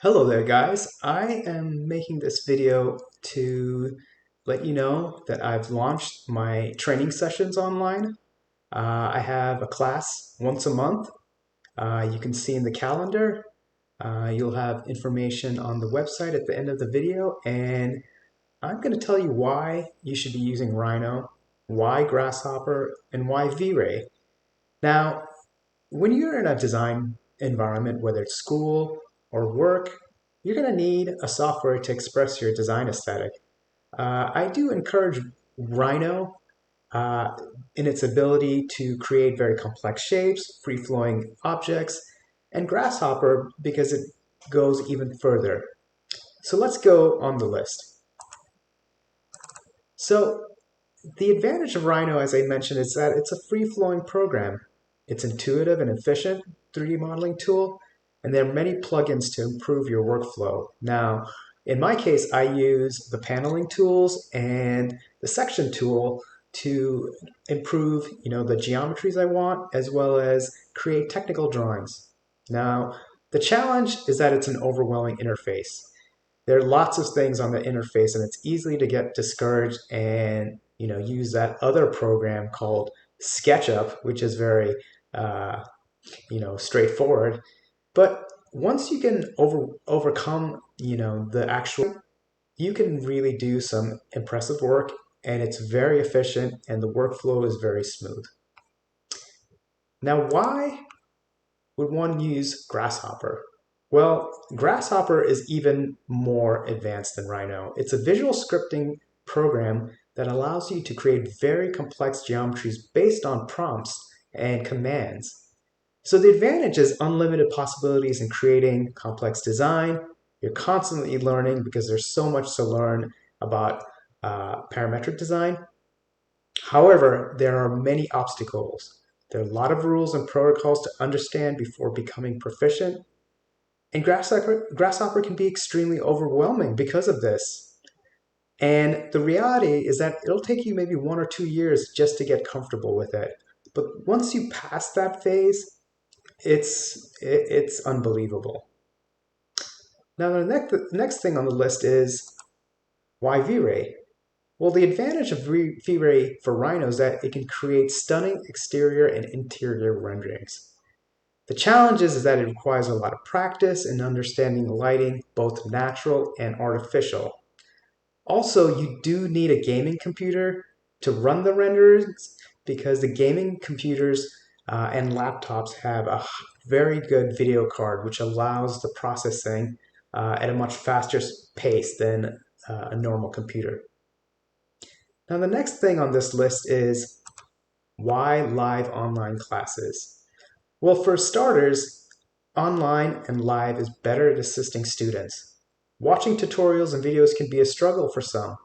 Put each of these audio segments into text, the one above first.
Hello there guys, I am making this video to let you know that I've launched my training sessions online. I have a class once a month. You can see in the calendar. You'll have information on the website at the end of the video, and I'm going to tell you why you should be using Rhino, why Grasshopper, and why V-Ray. Now, when you're in a design environment, whether it's school or work, you're going to need a software to express your design aesthetic. I do encourage Rhino uh, in its ability to create very complex shapes, free-flowing objects, and Grasshopper because it goes even further. So let's go on the list. So the advantage of Rhino, as I mentioned, is that it's a free-flowing program. It's intuitive and efficient 3D modeling tool, and there are many plugins to improve your workflow. Now, in my case, I use the paneling tools and the section tool to improve, the geometries I want, as well as create technical drawings. Now, the challenge is that it's an overwhelming interface. There are lots of things on the interface, and it's easy to get discouraged and use that other program called SketchUp, which is very uh, straightforward. But once you can overcome the actual, you can really do some impressive work, and it's very efficient, and the workflow is very smooth. Now, why would one use Grasshopper? Well, Grasshopper is even more advanced than Rhino. It's a visual scripting program that allows you to create very complex geometries based on prompts and commands. So the advantage is unlimited possibilities in creating complex design. You're constantly learning because there's so much to learn about parametric design. However, there are many obstacles. There are a lot of rules and protocols to understand before becoming proficient. And Grasshopper can be extremely overwhelming because of this. And the reality is that it'll take you maybe 1 or 2 years just to get comfortable with it. But once you pass that phase, it's unbelievable. Now the next thing on the list is why V-Ray? Well, the advantage of V-Ray for Rhino is that it can create stunning exterior and interior renderings. The challenge is that it requires a lot of practice in understanding lighting, both natural and artificial. Also, you do need a gaming computer to run the renders because the gaming computers and laptops have a very good video card which allows the processing at a much faster pace than a normal computer. Now, the next thing on this list is why live online classes? Well, for starters, online and live is better at assisting students. Watching tutorials and videos can be a struggle for some.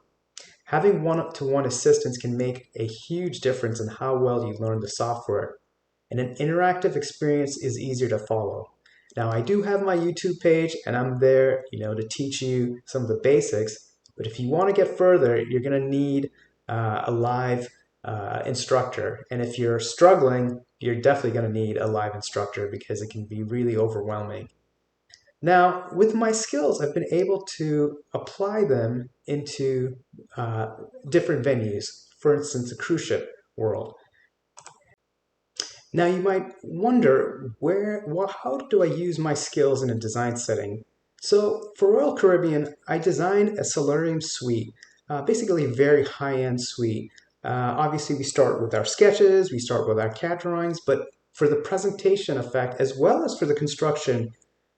Having one-to-one assistance can make a huge difference in how well you learn the software, and an interactive experience is easier to follow. Now, I do have my YouTube page, and I'm there, to teach you some of the basics, but if you want to get further, you're going to need a live instructor. And if you're struggling, you're definitely going to need a live instructor because it can be really overwhelming. Now, with my skills, I've been able to apply them into different venues, for instance, a cruise ship world. Now, you might wonder, how do I use my skills in a design setting? So, for Royal Caribbean, I designed a solarium suite, basically a very high-end suite. Obviously, we start with our sketches, we start with our CAD drawings, but for the presentation effect, as well as for the construction,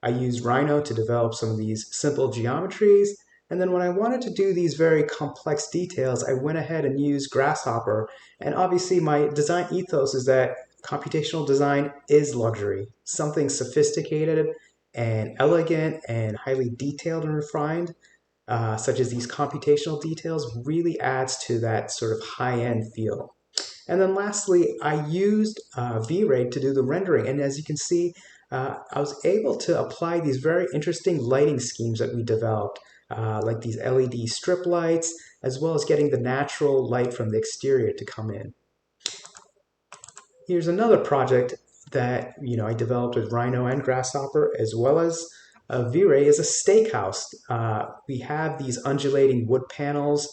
I used Rhino to develop some of these simple geometries. And then when I wanted to do these very complex details, I went ahead and used Grasshopper. And obviously, my design ethos is that computational design is luxury. Something sophisticated and elegant and highly detailed and refined, such as these computational details, really adds to that sort of high-end feel. And then lastly, I used V-Ray to do the rendering. And as you can see, I was able to apply these very interesting lighting schemes that we developed, like these LED strip lights, as well as getting the natural light from the exterior to come in. Here's another project that I developed with Rhino and Grasshopper, as well as V-Ray is a steakhouse. We have these undulating wood panels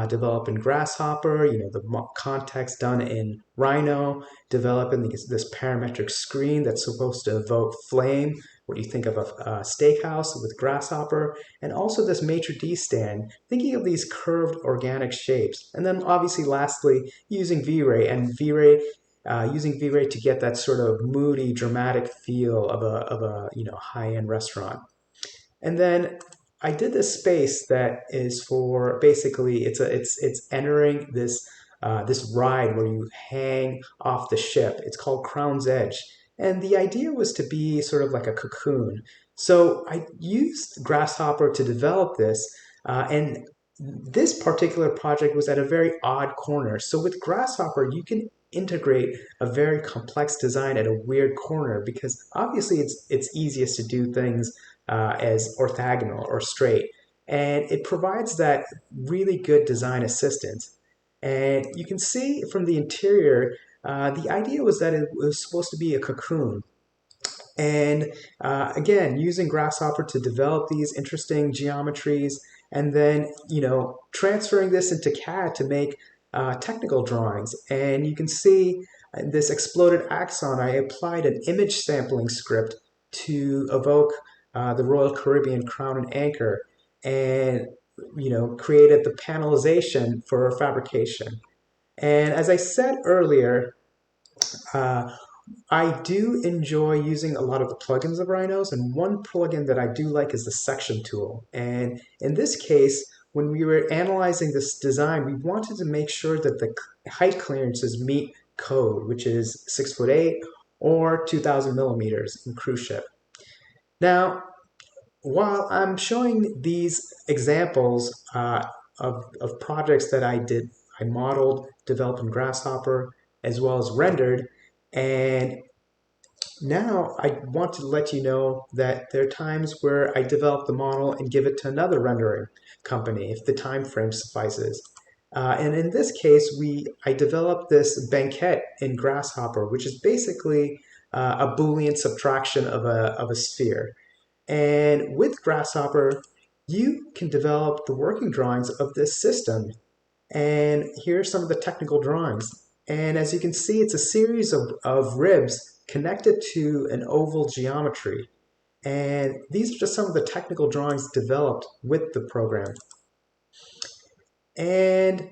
developed in Grasshopper, the context done in Rhino, developing this parametric screen that's supposed to evoke flame, what you think of a steakhouse with Grasshopper, and also this maitre d' stand, thinking of these curved organic shapes. And then obviously lastly, using V-Ray using V-Ray to get that sort of moody, dramatic feel of a high-end restaurant. And then I did this space that is for basically it's entering this ride where you hang off the ship. It's called Crown's Edge, and the idea was to be sort of like a cocoon. So I used Grasshopper to develop this, and this particular project was at a very odd corner. So with Grasshopper, you can integrate a very complex design at a weird corner because obviously it's easiest to do things as orthogonal or straight. And it provides that really good design assistance. And you can see from the interior, the idea was that it was supposed to be a cocoon. And again, using Grasshopper to develop these interesting geometries and then, transferring this into CAD to make technical drawings. And you can see this exploded axon. I applied an image sampling script to evoke the Royal Caribbean crown and anchor, and created the panelization for fabrication. And as I said earlier, uh, I do enjoy using a lot of the plugins of Rhinos, and one plugin that I do like is the section tool. And in this case, when we were analyzing this design, we wanted to make sure that the height clearances meet code, which is 6'8" or 2,000 millimeters in cruise ship. Now, while I'm showing these examples of projects that I modeled, developed in Grasshopper, as well as rendered, and now I want to let you know that there are times where I develop the model and give it to another rendering company if the time frame suffices. And in this case, I developed this banquette in Grasshopper, which is basically a Boolean subtraction of a sphere. And with Grasshopper, you can develop the working drawings of this system. And here are some of the technical drawings. And as you can see, it's a series of ribs connected to an oval geometry. And these are just some of the technical drawings developed with the program. And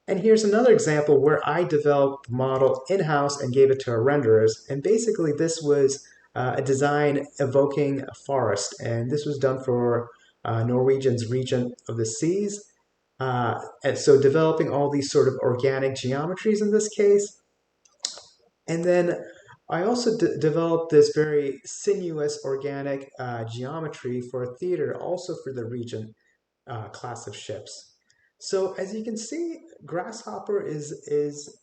here's another example where I developed the model in-house and gave it to our renderers. And basically this was a design evoking a forest. And this was done for Norwegian's Regent of the Seas. And so developing all these sort of organic geometries in this case. And then I also developed this very sinuous organic geometry for a theater, also for the Regent class of ships. So as you can see, Grasshopper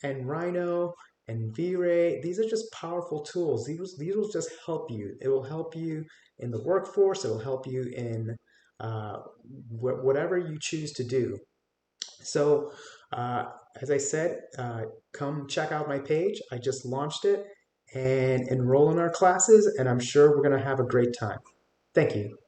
and Rhino and V-Ray, these are just powerful tools. These will just help you. It will help you in the workforce. It will help you in whatever you choose to do. So as I said, come check out my page. I just launched it, and enroll in our classes, and I'm sure we're going to have a great time. Thank you.